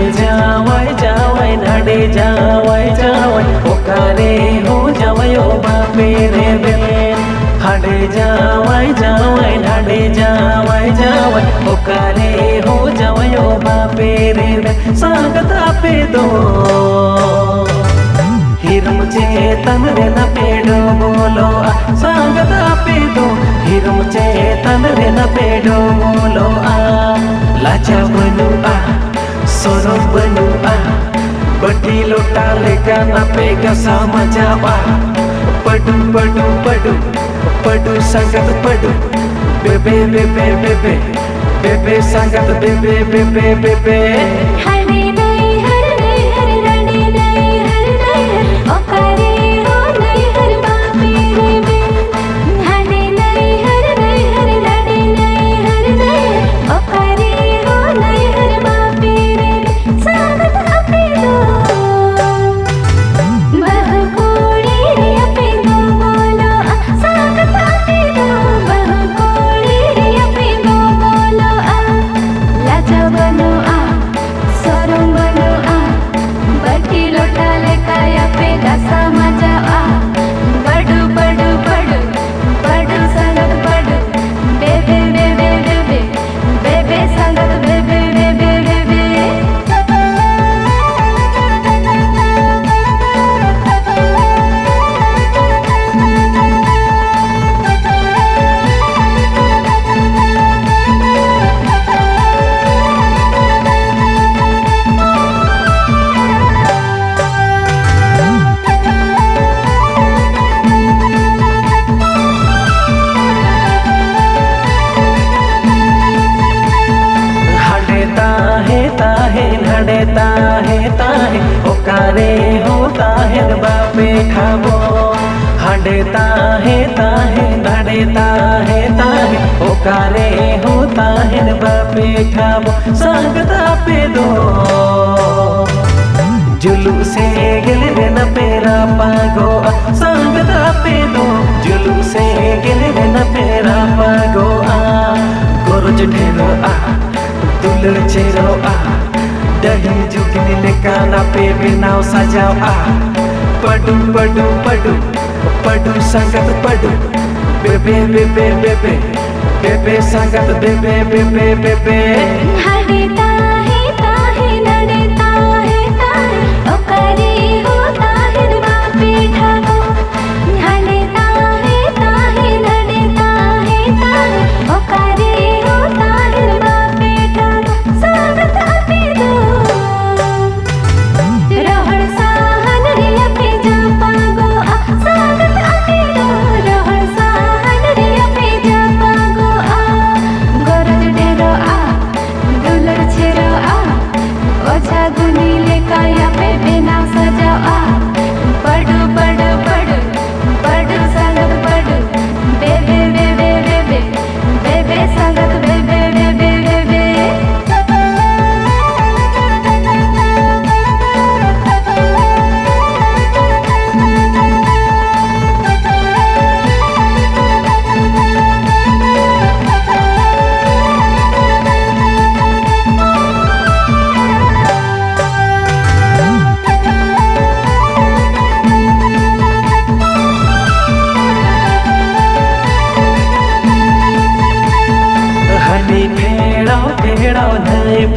जावाय जावाय नाडे जावाय जावाय ओकारे हो जावाय ओ बापे रे बेन हाडे जावाय जावाय नाडे जावाय जावाय ओकारे हो जावाय ओ बापे रे बेन सांगत आपे दो हिरम चेतन रे न पेडो बोलो सांगत आपे दो हिरम चेतन रे न पेडो बोलो लाचा बनू सोरो बनू बटी लोटा लेका ना पेगा समझावा पडू पडू पडू पडू संगत पडू बेबे बेबे बेबे बेबे संगत बेबे बेबे बेबे ताहे ओकारे होता है बापे खाबो हाडे ताहे ताहे ओकारे होता है बापे खाबो सांगत आपे दो जुलू से गिल रे न पेरा पागो सांगत आपे दो जुलू से गिल रे न पेरा पागो गोरज ढेरो दुलड़ चेरो दही जुगनी लेका ना पे बिनाव सजाव पडू पडू पडू पडू संगत पडू बेबे बेबे बेबे बेबे संगत बेबे बेबे बेबे हाडे ताहे नडे ताहे ओकारे होता है बापे ठाको हाडे ताहे नडे ताहे ओकारे होता है बापे ठाको सांगत आपे दो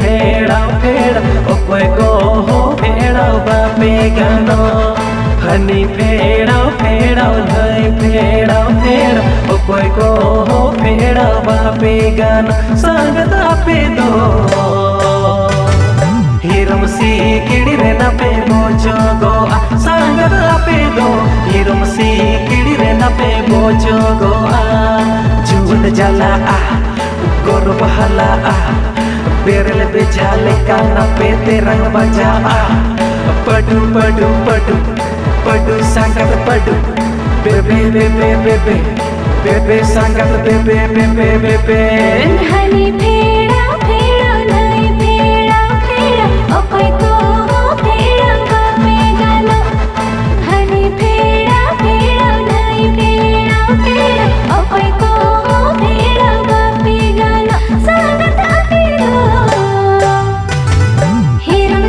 फेड़ाओ ओ कोई को हो फेड़ाओ बापे गानो हनी फेड़ाओ नहीं फेड़ाओ ओ कोई को हो फेड़ाओ बापे गानो सांगत आपे दो हिरम सी किड़ी रे न पे बोचो गो सांगत आपे दो हिरम सी किड़ी रे न पे बोचो गो जून जला गोर बहला बेरल बेचाले का ना पे तेरंग बजा पडू पडू पडू पडू संगत पडू बेबे बेबे बेबे बेबे संगत बेबे बेबे बेबे हनी फेड़ा नहीं फेड़ा ओ कोई को हो फेड़ा बापे गानो हनी फेड़ा नहीं फेड़ा ओ कोई को हो फेड़ा बापे गानो सांगत आपे दो हिरम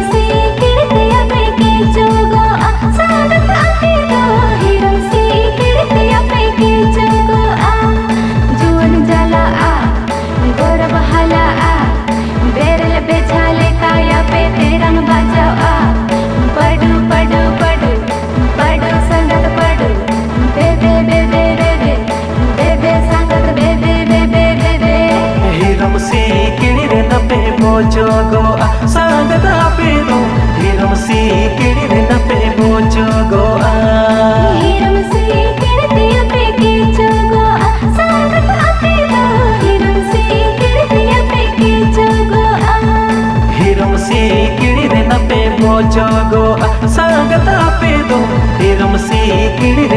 हिरम से किड़